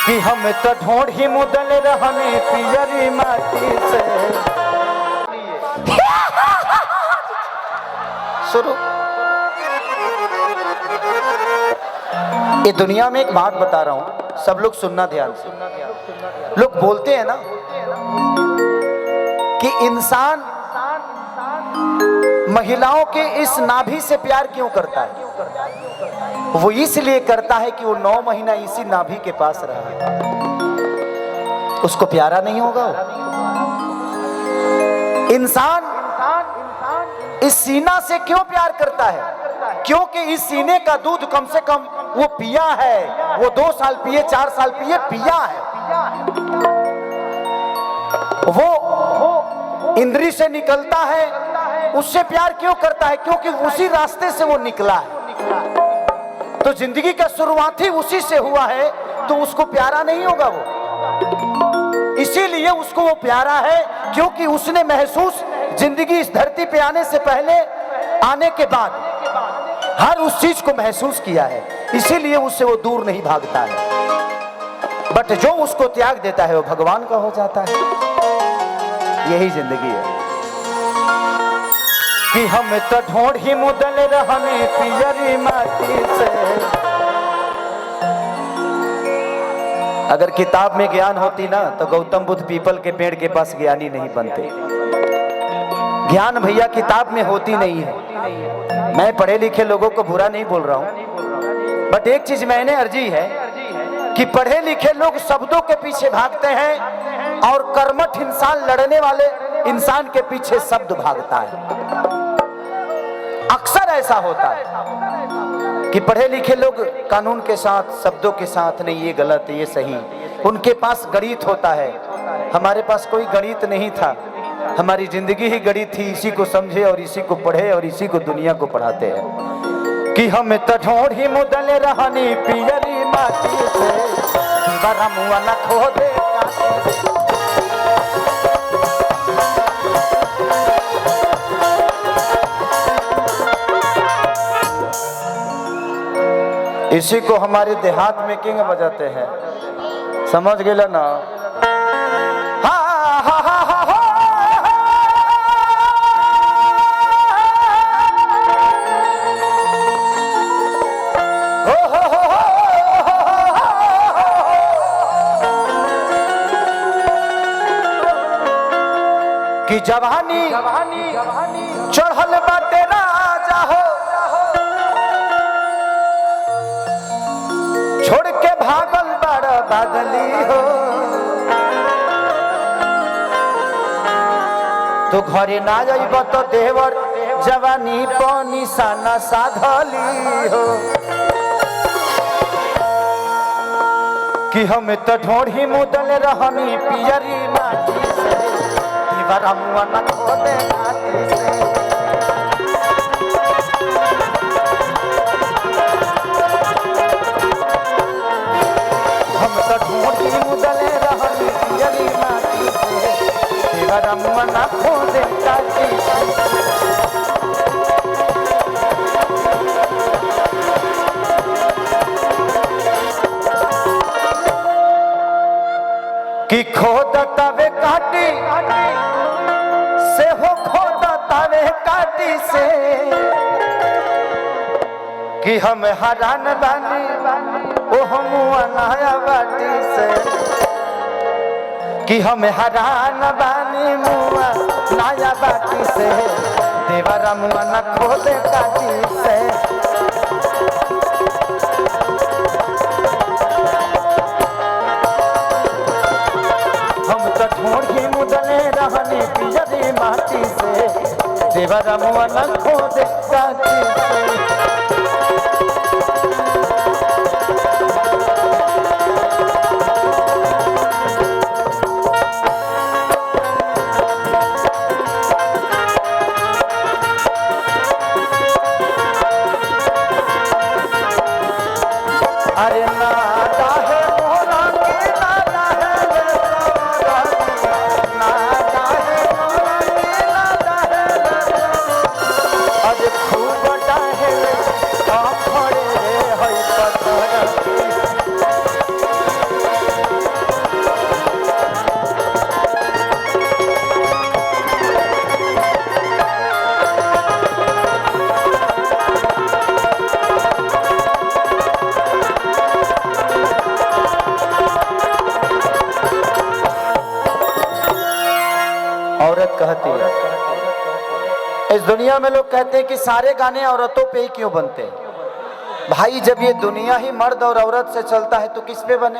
कि हम तो ढोढ़ी मुदल रहने पियरी माटी से। शुरू। ये दुनिया में एक बात बता रहा हूं, सब लोग सुनना ध्यान से। लोग बोलते हैं ना कि इंसान महिलाओं के इस नाभि से प्यार क्यों करता है? वो इसलिए करता है कि वो 9 महीना इसी नाभि के पास रहा है। उसको प्यारा नहीं होगा? इंसान इस सीना से क्यों प्यार करता है? क्योंकि इस सीने का दूध कम से कम वो पिया है। वो 2 साल पिए, 4 साल पिए, पिया है। वो इंद्री से निकलता है, उससे प्यार क्यों करता है? क्योंकि उसी रास्ते से वो निकला है। तो जिंदगी का शुरुआत ही उसी से हुआ है, तो उसको प्यारा नहीं होगा वो। इसीलिए उसको वो प्यारा है क्योंकि उसने महसूस जिंदगी इस धरती पे आने से पहले, आने के बाद हर उस चीज को महसूस किया है। इसीलिए उससे वो दूर नहीं भागता है। बट जो उसको त्याग देता है वो भगवान का हो जाता है। यही जिंदगी है कि हम तो ढोढ़ी मुदल रहने पियरी माटी से। अगर किताब में ज्ञान होती ना तो गौतम बुद्ध पीपल के पेड़ के पास ज्ञानी नहीं बनते। ज्ञान भैया किताब में होती नहीं है। मैं पढ़े लिखे लोगों को बुरा नहीं बोल रहा हूं, बट एक चीज मैंने अर्जी है कि पढ़े लिखे लोग शब्दों के पीछे भागते हैं और कर्मठ इंसान, लड़ने वाले इंसान के पीछे शब्द भागता है। अक्सर ऐसा होता है कि पढ़े लिखे लोग कानून के साथ, शब्दों के साथ, नहीं ये गलत ये सही, उनके पास गणित होता है। हमारे पास कोई गणित नहीं था। हमारी जिंदगी ही गणित थी। इसी को समझे और इसी को पढ़े और इसी को दुनिया को पढ़ाते हैं कि हम तो ढोढ़ी मुदल रहनी पियरी माटी से। दीवारा मुआ न खोदे इसी को हमारे देहात में किंग बजाते हैं। समझ गए ना? कि जवानी चढ़ल बाटे राजा हो, छोड़ के भागल बड़ बादली हो। तो घरे ना जाइब तो देवर जवानी प निशाना साधली हो। कि हम तो ढोढ़ी मुदल रहनी पियरी माटी से। दीवारा मुआ न खोदे माटी से। हम तो ढोढ़ी मुदल रहनी पियरी माटी से। दीवारा मुआ न खोदे माटी से। कि खोद तवे काटी से हो, खोद तवे काटी से। कि हम हरान बानी ओ हम नया बाटी से। कि हम हरान बानी मुआ नया बाटी से। देवरा मुआ न खोदे काटी से। हम तो ढोढ़ी मुदले रहने पियरी माटी से। देवरा मुआ न खोदे काटी से। अरे नाता है मोरा के नाता है, नाता है मोरा के नाता है। अरे खूब बटा है औरत कहती है। इस दुनिया में लोग कहते हैं कि सारे गाने औरतों पे ही क्यों बनते हैं? भाई जब ये दुनिया ही मर्द और औरत से चलता है तो किस पे बने?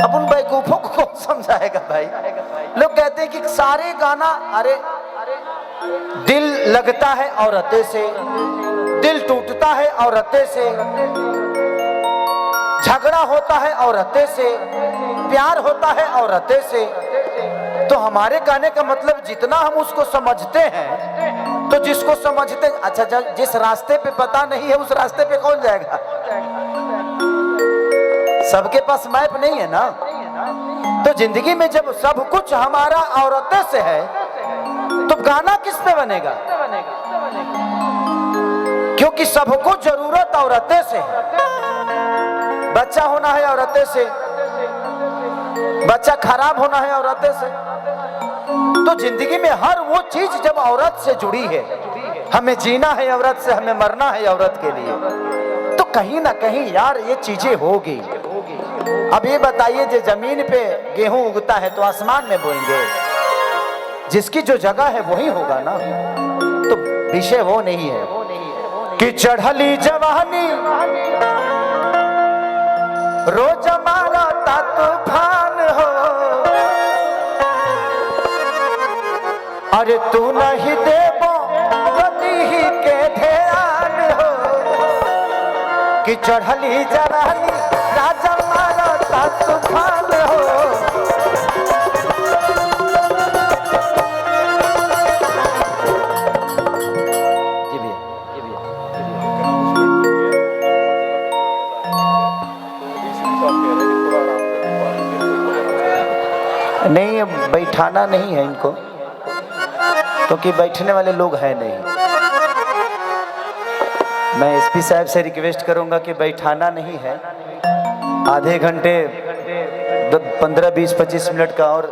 अब उन बेवकूफों को कौन समझाएगा भाई? लोग कहते हैं कि सारे गाना, अरे दिल लगता है औरतें से, दिल टूटता है औरतें से, झगड़ा होता है औरतें से, प्यार होता है औरतें से। तो हमारे कहने का मतलब जितना हम उसको समझते हैं, तो जिसको समझते, अच्छा जिस रास्ते पे पता नहीं है उस रास्ते पे कौन जाएगा? सबके पास मैप नहीं है ना। तो जिंदगी में जब सब कुछ हमारा औरतें से है तो गाना किस पे बनेगा? क्योंकि सबको जरूरत औरतें से है। बच्चा होना है औरतें से, बच्चा खराब होना है औरतें से। तो जिंदगी में हर वो चीज जब औरत से जुड़ी है, हमें जीना है औरत से, हमें मरना है औरत के लिए, तो कहीं ना कहीं यार ये चीजें होगी। अब ये बताइए, जो जमीन पे गेहूं उगता है तो आसमान में बोएंगे? जिसकी जो जगह है वही होगा ना। तो विषय वो नहीं है कि चढ़ली जवानी रोज मारा ता तूफान हो, अरे तू नहीं देबो गति ही के ध्यान हो, कि चढ़ली जवानी राजा मारा ता तूफान हो। नहीं, बैठाना नहीं है इनको, क्योंकि बैठने वाले लोग हैं नहीं। मैं एसपी साहब से रिक्वेस्ट करूंगा कि बैठाना नहीं है। आधे घंटे 15, 20, 25 मिनट का और